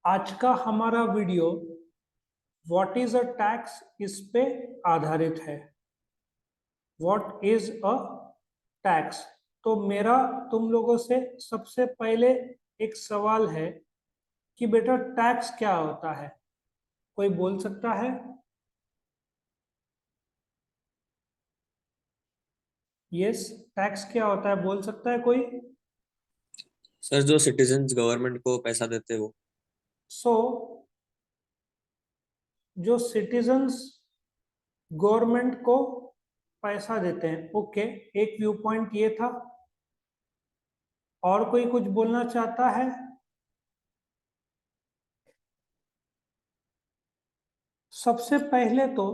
आज का हमारा video what is a tax इस पे आधारित है। What is a tax. तो मेरा तुम लोगों से सबसे पहले एक सवाल है कि बेटा टैक्स क्या होता है। कोई बोल सकता है? यस, टैक्स क्या होता है बोल सकता है कोई? सर, जो सिटीजन्स गवर्नमेंट को पैसा देते हैं वो। सो जो सिटीजन्स गवर्नमेंट को पैसा देते हैं, ओके, एक व्यू पॉइंट ये था। और कोई कुछ बोलना चाहता है? सबसे पहले तो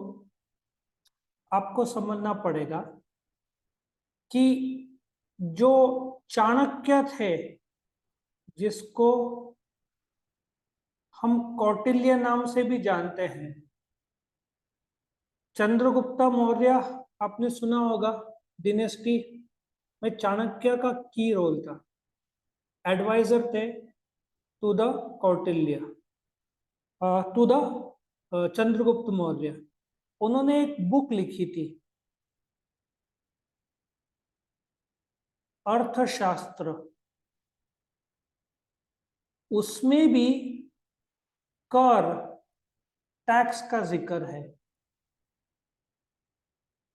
आपको समझना पड़ेगा कि जो चाणक्य थे, जिसको हम कौटिल्य नाम से भी जानते हैं, चंद्रगुप्त मौर्य, आपने सुना होगा, डिनेस्टी में चाणक्य का की रोल था। एडवाइजर थे to the Kautilya, to the Chandragupta Maurya. उन्होंने एक बुक लिखी थी, अर्थशास्त्र। उसमें भी कर, टैक्स का जिक्र है।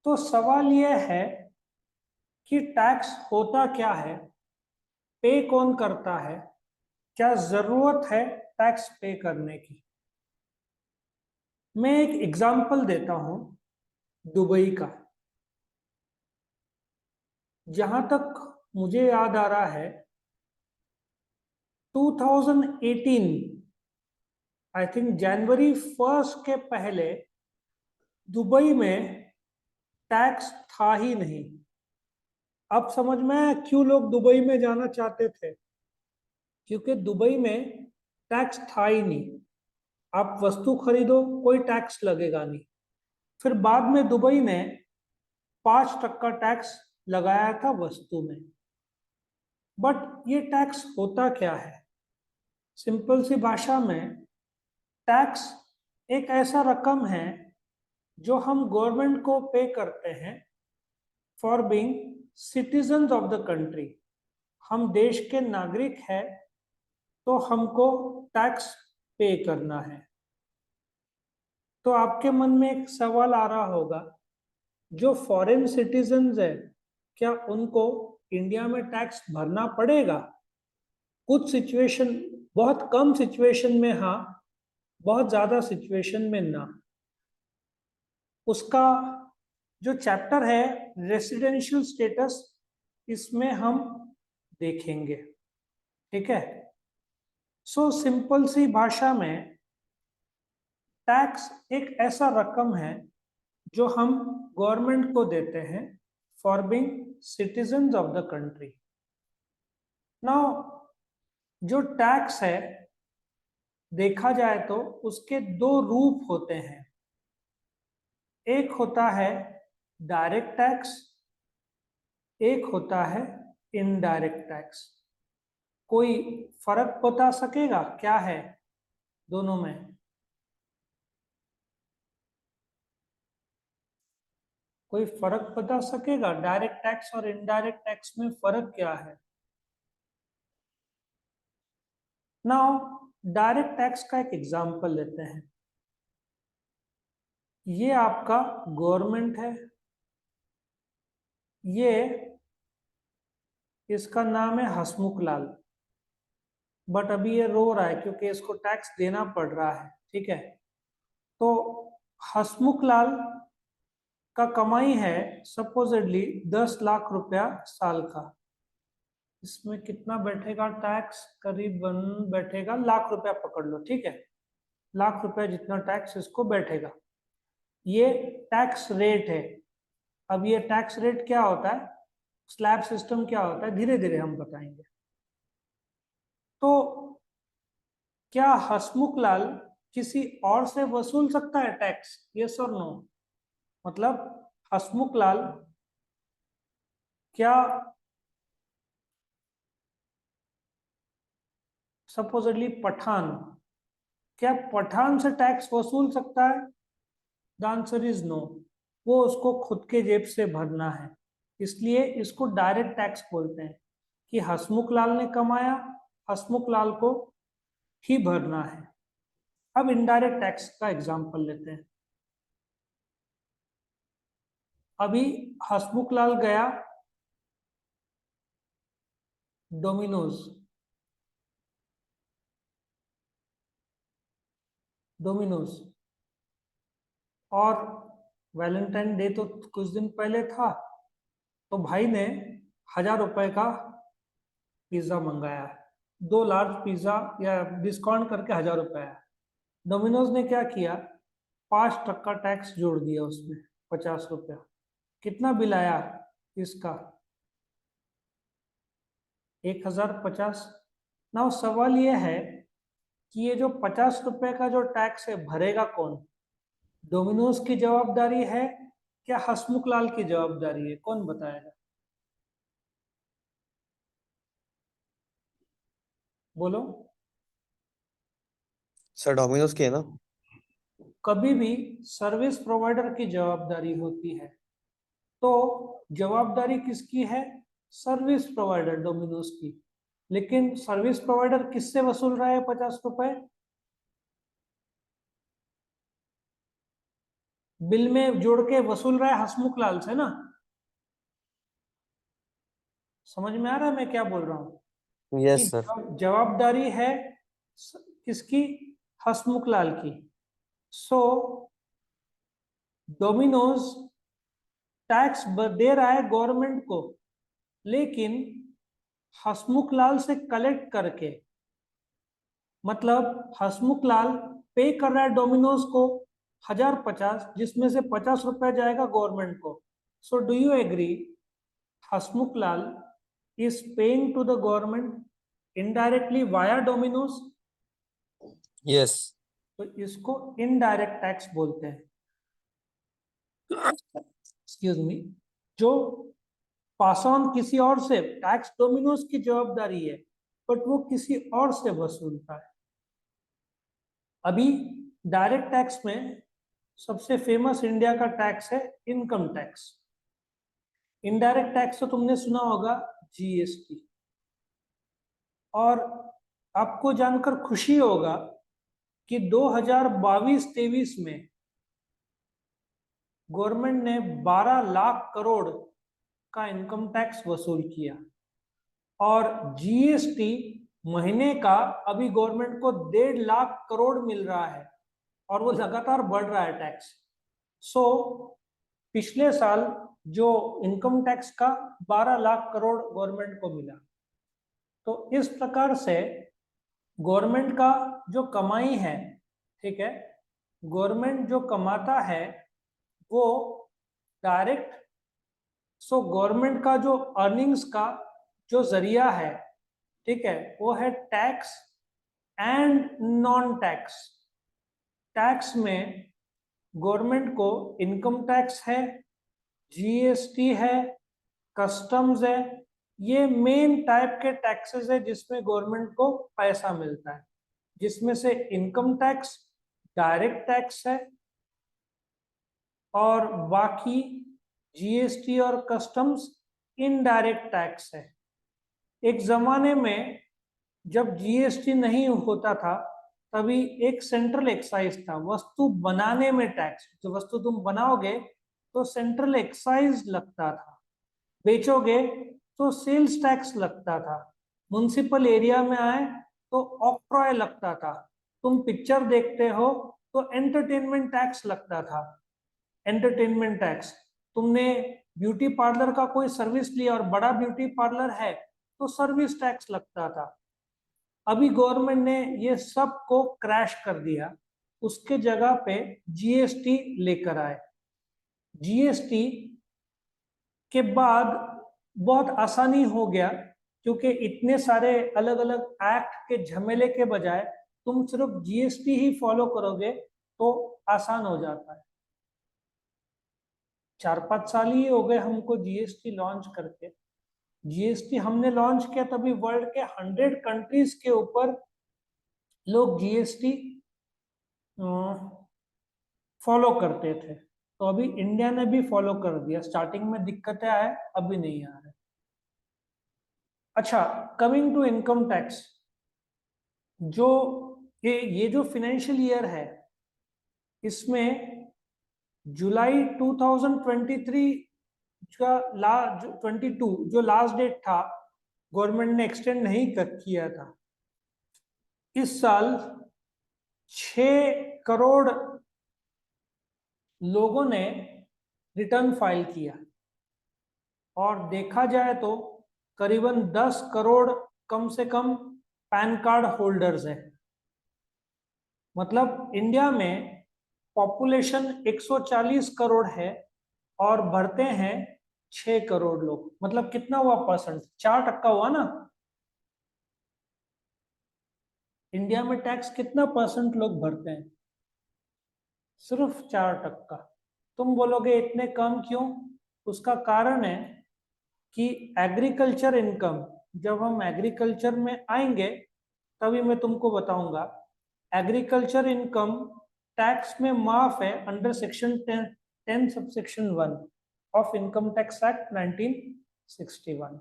तो सवाल यह है कि टैक्स होता क्या है, पे कौन करता है, क्या जरूरत है टैक्स पे करने की। मैं एक एग्जांपल देता हूं दुबई का। जहां तक मुझे याद आ रहा है, 2018, आई थिंक जनवरी 1 के पहले दुबई में टैक्स था ही नहीं। अब समझ में आया क्यों लोग दुबई में जाना चाहते थे। क्योंकि दुबई में टैक्स था ही नहीं। आप वस्तु खरीदो, कोई टैक्स लगेगा नहीं। फिर बाद में दुबई ने 5% टैक्स लगाया था वस्तु में। बट ये टैक्स होता क्या है? सिंपल सी भाषा में, टैक्स एक ऐसा रकम है जो हम गवर्नमेंट को पे करते हैं for being citizen of the country. हम देश के नागरिक हैं, तो हमको टैक्स पे करना है। तो आपके मन में एक सवाल आ रहा होगा, जो फॉरेन सिटीजन्स है, क्या उनको इंडिया में टैक्स भरना पड़ेगा? कुछ सिचुएशन, बहुत कम सिचुएशन में हाँ, बहुत ज्यादा सिचुएशन में ना। उसका जो चैप्टर है रेसिडेंशियल स्टेटस, इसमें हम देखेंगे। ठीक है। सो सिंपल सी भाषा में, टैक्स एक ऐसा रकम है जो हम गवर्नमेंट को देते हैं for being citizen of the country. Now जो टैक्स है, देखा जाए तो उसके दो रूप होते हैं। एक होता है डायरेक्ट टैक्स, एक होता है इनडायरेक्ट टैक्स। कोई फर्क बता सकेगा क्या है दोनों में? कोई फर्क बता सकेगा डायरेक्ट टैक्स और इनडायरेक्ट टैक्स में फर्क क्या है? नाउ डायरेक्ट टैक्स का एक एग्जांपल लेते हैं। ये आपका गवर्नमेंट है, ये इसका नाम है हसमुख लाल। बट अभी ये रो रहा है क्योंकि इसको टैक्स देना पड़ रहा है। ठीक है। तो हसमुख लाल का कमाई है सपोजिटली 10 लाख रुपया साल का। इसमें कितना बैठेगा टैक्स? करीबन बैठेगा लाख रुपया, पकड़ लो। ठीक है, लाख रुपया जितना टैक्स इसको बैठेगा। ये टैक्स रेट है। अब ये टैक्स रेट क्या होता है, स्लैब सिस्टम क्या होता है, धीरे धीरे हम बताएंगे। तो क्या हसमुख लाल किसी और से वसूल सकता है टैक्स? यस और नो? मतलब हसमुख लाल क्या सपोजिटली पठान क्या पठान से टैक्स वसूल सकता है? The answer is no. वो उसको खुद के जेब से भरना है, इसलिए इसको डायरेक्ट टैक्स बोलते हैं कि हसमुख लाल ने कमाया, हसमुख लाल को ही भरना है। अब इनडायरेक्ट टैक्स का एग्जांपल लेते हैं। अभी हसमुख लाल गया डोमिनोज, और वैलेंटाइन डे तो कुछ दिन पहले था, तो भाई ने 1000 रुपए का पिज्जा मंगाया, 2 लार्ज पिज्जा या डिस्काउंट करके 1000 रुपए है। डोमिनोज ने क्या किया, 5% टैक्स जोड़ दिया उसमें, 50 रुपया। कितना बिल आया इसका? 1050। ना सवाल यह है कि ये जो 50 रुपए का जो टैक्स है भरेगा कौन? डोमिनोज की जवाबदारी है क्या हसमुख लाल की जवाबदारी है? कौन बताएगा? बोलो। सर डोमिनोज की है ना? कभी भी सर्विस प्रोवाइडर की जवाबदारी होती है, तो जवाबदारी किसकी है? सर्विस प्रोवाइडर डोमिनोज की। लेकिन सर्विस प्रोवाइडर किससे वसूल रहा है 50 रुपए? बिल में जोड़ के वसूल रहा है हसमुख लाल से ना। समझ में आ रहा है मैं क्या बोल रहा हूँ? कि यस सर। जवाबदारी है किसकी? हसमुख लाल की। सो डोमिनोज टैक्स दे रहा है गवर्नमेंट को, लेकिन हसमुख लाल से कलेक्ट करके, मतलब हसमुख लाल पे कर रहा है डोमिनोज को 1050, जिसमें से 50 रुपए जाएगा गवर्नमेंट को। So do you agree Hasmukh Lal is paying to the government indirectly via Domino's? Yes. तो इसको इनडायरेक्ट टैक्स बोलते हैं। Excuse me. जो पास ऑन किसी और से, टैक्स डोमिनोज की जवाबदारी है, बट वो किसी और से वसूलता है। अभी डायरेक्ट टैक्स में सबसे फेमस इंडिया का टैक्स है इनकम टैक्स। इनडायरेक्ट टैक्स तो तुमने सुना होगा, जीएसटी। और आपको जानकर खुशी होगा कि 2022-23 में गवर्नमेंट ने 12 लाख करोड़ का इनकम टैक्स वसूल किया, और जीएसटी महीने का अभी गवर्नमेंट को 1.5 लाख करोड़ मिल रहा है, और वो लगातार बढ़ रहा है टैक्स। सो पिछले साल जो इनकम टैक्स का 12 लाख करोड़ गवर्नमेंट को मिला। तो इस प्रकार से गवर्नमेंट का जो कमाई है, ठीक है, गवर्नमेंट जो कमाता है वो डायरेक्ट, सो गवर्नमेंट का जो अर्निंग्स का जो जरिया है, ठीक है, वो है tax and non tax. Tax में गवर्नमेंट को इनकम टैक्स है, जीएसटी है, कस्टम्स है। ये मेन टाइप के टैक्सेस है जिसमें गवर्नमेंट को पैसा मिलता है, जिसमें से इनकम टैक्स डायरेक्ट टैक्स है, और बाकी जीएसटी और कस्टम्स इनडायरेक्ट टैक्स है। एक जमाने में जब जीएसटी नहीं होता था, तभी एक सेंट्रल एक्साइज था, वस्तु बनाने में टैक्स। जो वस्तु तुम बनाओगे तो सेंट्रल एक्साइज लगता था, बेचोगे तो सेल्स टैक्स लगता था, म्युनिसिपल एरिया में आए तो ऑक्ट्रॉय लगता था, तुम पिक्चर देखते हो तो एंटरटेनमेंट टैक्स लगता था। एंटरटेनमेंट टैक्स, तुमने ब्यूटी पार्लर का कोई सर्विस लिया और बड़ा ब्यूटी पार्लर है तो सर्विस टैक्स लगता था। अभी गवर्नमेंट ने ये सब को क्रैश कर दिया, उसके जगह पे जीएसटी लेकर आए। जीएसटी के बाद बहुत आसानी हो गया, क्योंकि इतने सारे अलग अलग एक्ट के झमेले के बजाय तुम सिर्फ जीएसटी ही फॉलो करोगे तो आसान हो जाता है। 4-5 साल ही हो गए हमको जीएसटी लॉन्च करके। जीएसटी हमने लॉन्च किया तभी वर्ल्ड के 100 कंट्रीज के ऊपर लोग जीएसटी फॉलो करते थे, तो अभी इंडिया ने भी फॉलो कर दिया। स्टार्टिंग में दिक्कतें आए, अभी नहीं आ रहे। अच्छा, कमिंग टू इनकम टैक्स, जो ये जो फाइनेंशियल ईयर है, इसमें जुलाई 2023 का 22 जो लास्ट डेट था, गवर्नमेंट ने एक्सटेंड नहीं किया था। इस साल 6 करोड़ लोगों ने रिटर्न फाइल किया, और देखा जाए तो करीबन 10 करोड़ कम से कम पैन कार्ड होल्डर्स हैं। मतलब इंडिया में पॉपुलेशन 140 करोड़ है और भरते हैं 6 करोड़ लोग। मतलब कितना हुआ परसेंट? 4% हुआ ना। इंडिया में टैक्स कितना परसेंट लोग भरते हैं? सिर्फ 4%। तुम बोलोगे इतने कम क्यों? उसका कारण है कि एग्रीकल्चर इनकम, जब हम एग्रीकल्चर में आएंगे तभी मैं तुमको बताऊंगा। एग्रीकल्चर इनकम टैक्स में माफ है under section 10 subsection 1 of income tax act 1961।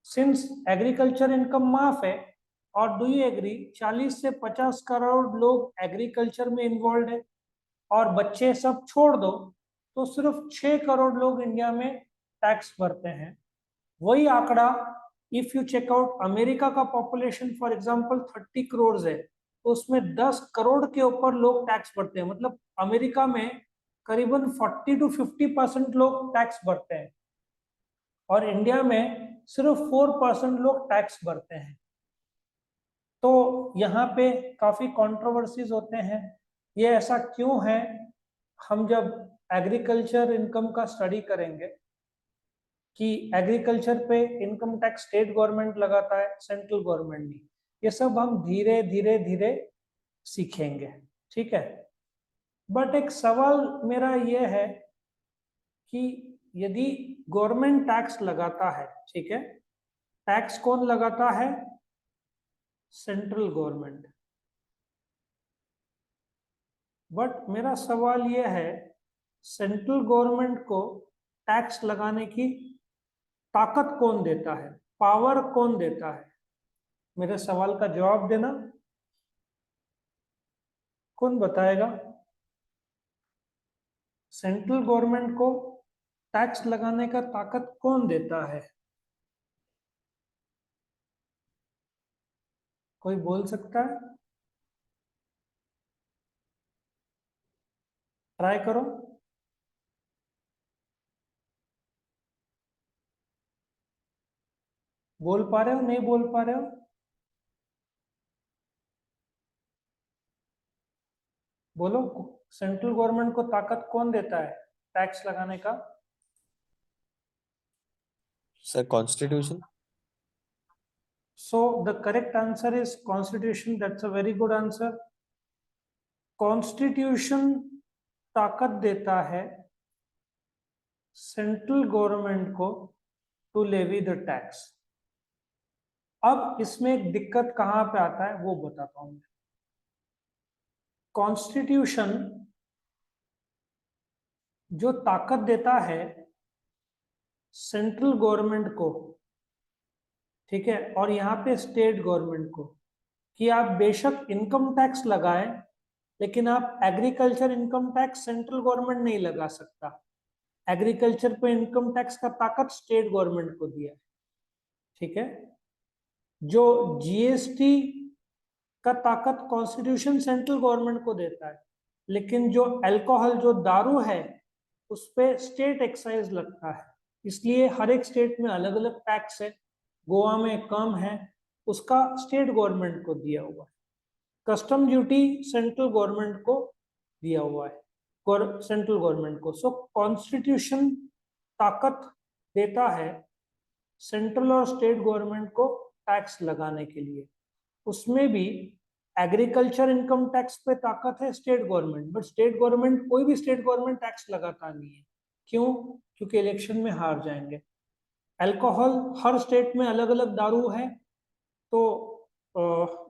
Since agriculture income माफ है, और डू यू एग्री 40 से 50 करोड़ लोग एग्रीकल्चर में इन्वॉल्व है, और बच्चे सब छोड़ दो तो सिर्फ 6 करोड़ लोग इंडिया में टैक्स भरते हैं। वही आंकड़ा if you check out America का पॉपुलेशन फॉर एग्जांपल 30 करोड़ है, तो उसमें 10 करोड़ के ऊपर लोग टैक्स भरते हैं। मतलब अमेरिका में करीबन 40 to 50% लोग टैक्स भरते हैं, और इंडिया में सिर्फ 4% लोग टैक्स भरते हैं। तो यहाँ पे काफी कंट्रोवर्सीज होते हैं, ये ऐसा क्यों है? हम जब एग्रीकल्चर इनकम का स्टडी करेंगे कि एग्रीकल्चर पे इनकम टैक्स स्टेट गवर्नमेंट लगाता है, सेंट्रल गवर्नमेंट नहीं, ये सब हम धीरे धीरे धीरे सीखेंगे, ठीक है। बट एक सवाल मेरा ये है कि यदि गवर्नमेंट टैक्स लगाता है, ठीक है, टैक्स कौन लगाता है? Central government. बट मेरा सवाल यह है, सेंट्रल गवर्नमेंट को टैक्स लगाने की ताकत कौन देता है, पावर कौन देता है? मेरे सवाल का जवाब देना, कौन बताएगा? सेंट्रल गवर्नमेंट को टैक्स लगाने का ताकत कौन देता है? कोई बोल सकता है? ट्राई करो। बोल पा रहे हो, नहीं बोल पा रहे हो? बोलो, सेंट्रल गवर्नमेंट को ताकत कौन देता है टैक्स लगाने का? Sir constitution. So the correct answer is constitution. That's a very good answer. Constitution ताकत देता है सेंट्रल गवर्नमेंट को टू लेवी द टैक्स। अब इसमें एक दिक्कत कहां पे आता है वो बताता हूं मैं। कॉन्स्टिट्यूशन जो ताकत देता है सेंट्रल गवर्नमेंट को, ठीक है, और यहाँ पे स्टेट गवर्नमेंट को, कि आप बेशक इनकम टैक्स लगाएं, लेकिन आप agriculture income tax central government नहीं लगा सकता। एग्रीकल्चर पे इनकम टैक्स का ताकत स्टेट गवर्नमेंट को दिया है, ठीक है। जो जीएसटी का ताकत कॉन्स्टिट्यूशन सेंट्रल गवर्नमेंट को देता है, लेकिन जो अल्कोहल, जो दारू है, उस पे स्टेट एक्साइज लगता है। इसलिए हर एक स्टेट में अलग अलग टैक्स है। गोवा में कम है, उसका स्टेट गवर्नमेंट को दिया हुआ है। कस्टम ड्यूटी सेंट्रल गवर्नमेंट को दिया हुआ है, सेंट्रल गवर्नमेंट को। सो कॉन्स्टिट्यूशन ताकत देता है सेंट्रल और स्टेट गवर्नमेंट को टैक्स लगाने के लिए। उसमें भी एग्रीकल्चर इनकम टैक्स पे ताकत है state government, but state government, कोई भी स्टेट गवर्नमेंट टैक्स लगाता नहीं है। क्यों? क्योंकि इलेक्शन में हार जाएंगे। अल्कोहल, हर स्टेट में अलग अलग दारू है, तो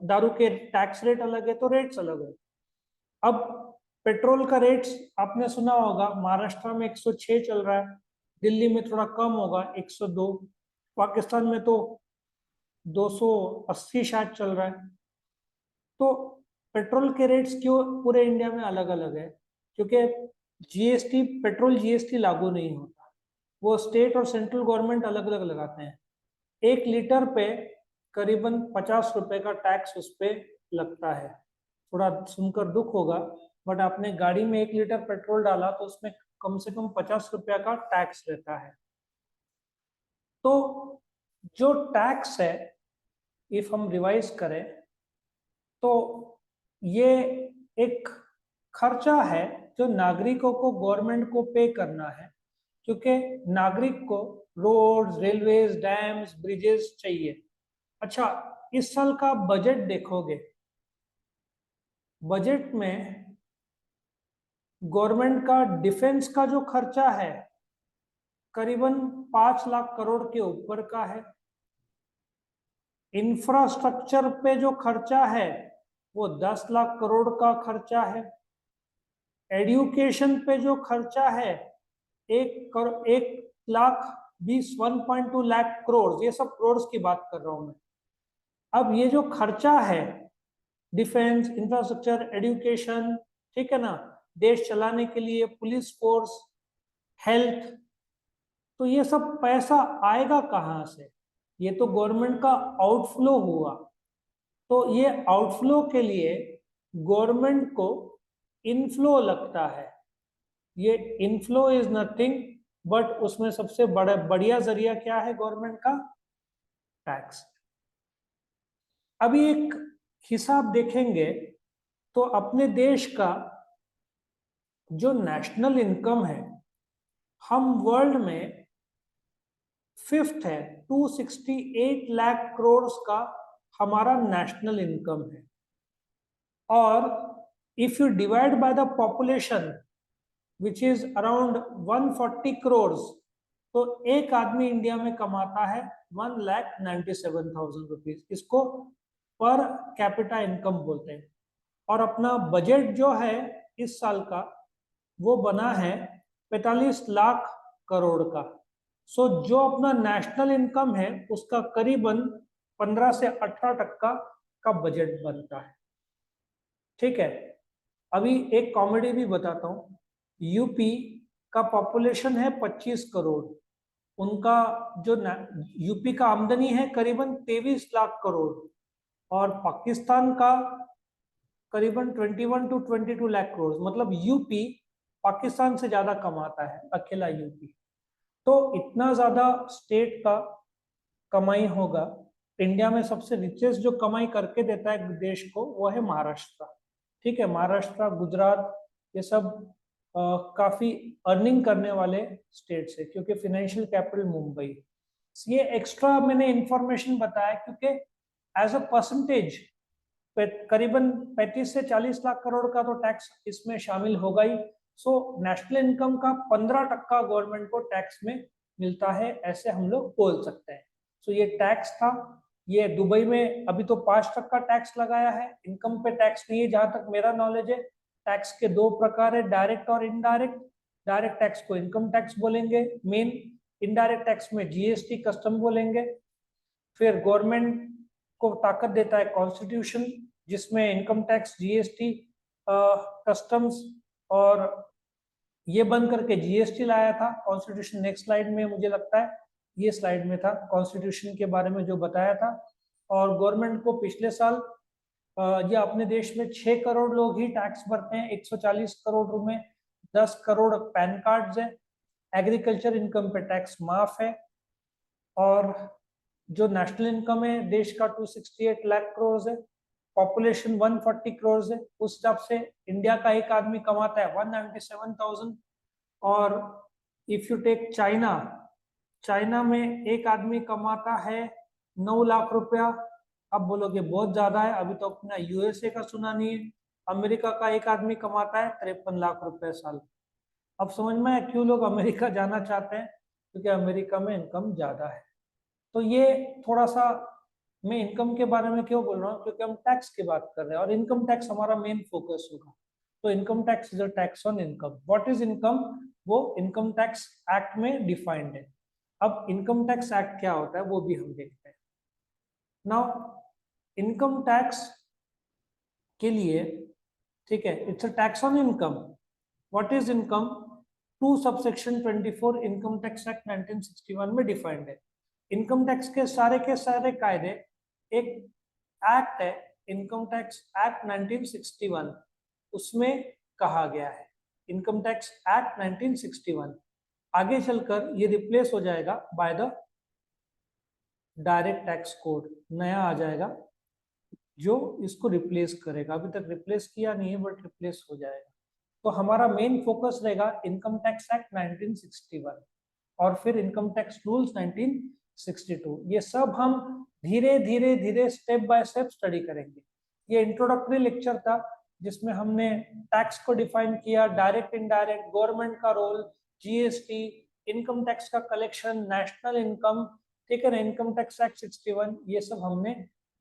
दारू के टैक्स रेट अलग है, तो रेट्स अलग है। अब पेट्रोल का रेट्स आपने सुना होगा, महाराष्ट्र में 106 चल रहा है, दिल्ली में थोड़ा कम होगा 102, पाकिस्तान में तो 280 शायद चल रहा है। तो पेट्रोल के रेट्स क्यों पूरे इंडिया में अलग अलग है? क्योंकि जीएसटी, पेट्रोल जीएसटी लागू नहीं होता, वो स्टेट और सेंट्रल गवर्नमेंट अलग अलग लगाते हैं। 1 लीटर पे करीबन 50 रुपए का टैक्स उस पे लगता है। थोड़ा सुनकर दुख होगा, बट आपने गाड़ी में 1 लीटर पेट्रोल डाला तो उसमें कम से कम 50 रुपया का टैक्स रहता है। तो जो टैक्स है, इफ हम रिवाइज करें तो ये एक खर्चा है जो नागरिकों को, गवर्नमेंट को पे करना है, क्योंकि नागरिक को रोड्स, रेलवेज, डैम्स, ब्रिजेस चाहिए। अच्छा, इस साल का बजट देखोगे, बजट में गवर्नमेंट का डिफेंस का जो खर्चा है करीबन 5 लाख करोड़ के ऊपर का है। इंफ्रास्ट्रक्चर पे जो खर्चा है वो 10 लाख करोड़ का खर्चा है। एजुकेशन पे जो खर्चा है 1,20,1.2 लाख करोड़, ये सब करोड़ की बात कर रहा हूं मैं। अब ये जो खर्चा है डिफेंस, इंफ्रास्ट्रक्चर, एजुकेशन, ठीक है ना, देश चलाने के लिए पुलिस फोर्स, हेल्थ, तो ये सब पैसा आएगा कहाँ से? ये तो गवर्नमेंट का आउटफ्लो हुआ। तो ये आउटफ्लो के लिए गवर्नमेंट को इनफ्लो लगता है। ये इनफ्लो इज नथिंग बट उसमें सबसे बढ़िया जरिया क्या है गवर्नमेंट का? टैक्स। अभी एक हिसाब देखेंगे तो अपने देश का जो नेशनल इनकम है, हम वर्ल्ड में 5th है। 268 लाख करोड़ का हमारा नेशनल इनकम है। और if you divide by the population which is around 140 crore, तो एक आदमी इंडिया में कमाता है 1,97,000 रुपीज। इसको पर कैपिटा इनकम बोलते हैं। और अपना बजट जो है इस साल का वो बना है 45 लाख करोड़ का। सो जो अपना नेशनल इनकम है उसका करीबन 15 से 18% का बजट बनता है। ठीक है, अभी एक कॉमेडी भी बताता हूँ। यूपी का पॉपुलेशन है 25 करोड़, उनका जो यूपी का आमदनी है करीबन 23 लाख करोड़, और पाकिस्तान का करीबन 21 to 22 लाख करोड़। मतलब यूपी पाकिस्तान से ज्यादा कमाता है, अकेला यूपी। तो इतना ज्यादा स्टेट का कमाई होगा। इंडिया में सबसे रिचेस्ट जो कमाई करके देता है देश को वो है महाराष्ट्र। ठीक है, महाराष्ट्र, गुजरात, ये सब काफी अर्निंग करने वाले स्टेट्स है, क्योंकि फाइनेंशियल कैपिटल मुंबई। ये एक्स्ट्रा मैंने इंफॉर्मेशन बताया क्योंकि एज अ परसेंटेज करीबन 35 से 40 लाख करोड़ का तो टैक्स इसमें शामिल होगा ही। सो नेशनल इनकम का 15% गवर्नमेंट को टैक्स में मिलता है, ऐसे हम लोग बोल सकते हैं। सो ये टैक्स था। ये दुबई में अभी तो 5% टैक्स लगाया है, इनकम पे टैक्स नहीं है जहां तक मेरा नॉलेज है। टैक्स के 2 प्रकार है, डायरेक्ट और इनडायरेक्ट। डायरेक्ट टैक्स को इनकम टैक्स बोलेंगे मेन, इनडायरेक्ट टैक्स में जीएसटी, कस्टम बोलेंगे। फिर गवर्नमेंट को ताकत देता है कॉन्स्टिट्यूशन, जिसमें इनकम टैक्स, जीएसटी, कस्टम्स और ये बंद करके जीएसटी लाया था कॉन्स्टिट्यूशन। नेक्स्ट स्लाइड में मुझे लगता है ये स्लाइड में था कॉन्स्टिट्यूशन के बारे में जो बताया था। और गवर्नमेंट को पिछले साल ये अपने देश में 6 करोड़ लोग ही टैक्स भरते हैं, 140 करोड़ में 10 करोड़ पैन कार्ड्स है। एग्रीकल्चर इनकम पे टैक्स माफ है। और जो नेशनल इनकम है देश का 268 लाख करोड़ है, पॉपुलेशन 140 करोड़ है, उस हिसाब से इंडिया का एक आदमी कमाता है 197,000। और if you take China, China में एक आदमी कमाता है 9 लाख रुपया। अब बोलोगे बहुत ज्यादा है, अभी तो अपना यूएसए का सुना नहीं है। अमेरिका का एक आदमी कमाता है 53 लाख रुपए साल। अब समझ में आया क्यों लोग अमेरिका जाना चाहते हैं, क्योंकि अमेरिका में इनकम ज्यादा है। तो ये थोड़ा सा मैं इनकम के बारे में क्यों बोल रहा हूँ, क्योंकि हम टैक्स की बात कर रहे हैं और इनकम टैक्स हमारा मेन फोकस होगा। तो income tax is a tax on income. What is income? वो इनकम टैक्स एक्ट में डिफाइंड है। अब इनकम टैक्स एक्ट क्या होता है वो भी हम देखते हैं। नाउ इनकम टैक्स के लिए, ठीक है, it's a tax on income. What is income? 2 subsection 24 income tax act 1961 में डिफाइंड है। इनकम टैक्स के सारे कायदे, एक एक्ट है इनकम टैक्स एक्ट 1961, उसमें कहा गया है। इनकम टैक्स एक्ट 1961 आगे चलकर ये रिप्लेस हो जाएगा by the direct tax code, नया आ जाएगा जो इसको रिप्लेस करेगा। अभी तक रिप्लेस किया नहीं है बट रिप्लेस हो जाएगा। तो हमारा मेन फोकस रहेगा इनकम टैक्स एक्ट 1961 और फिर इनकम टैक्स रूल्स 1962। ये सब हम धीरे धीरे धीरे स्टेप बाय स्टेप स्टडी करेंगे। ये इंट्रोडक्टरी लेक्चर था जिसमें हमने टैक्स को डिफाइन किया, डायरेक्ट इनडायरेक्ट, गवर्नमेंट का रोल, जीएसटी, इनकम टैक्स का कलेक्शन, नेशनल इनकम, ठीक है ना, इनकम टैक्स एक्ट 61, ये सब हमने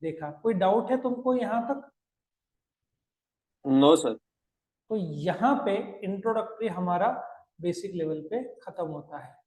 देखा। कोई डाउट है तुमको यहाँ तक? No sir. तो यहाँ पे इंट्रोडक्टरी हमारा बेसिक लेवल पे खत्म होता है।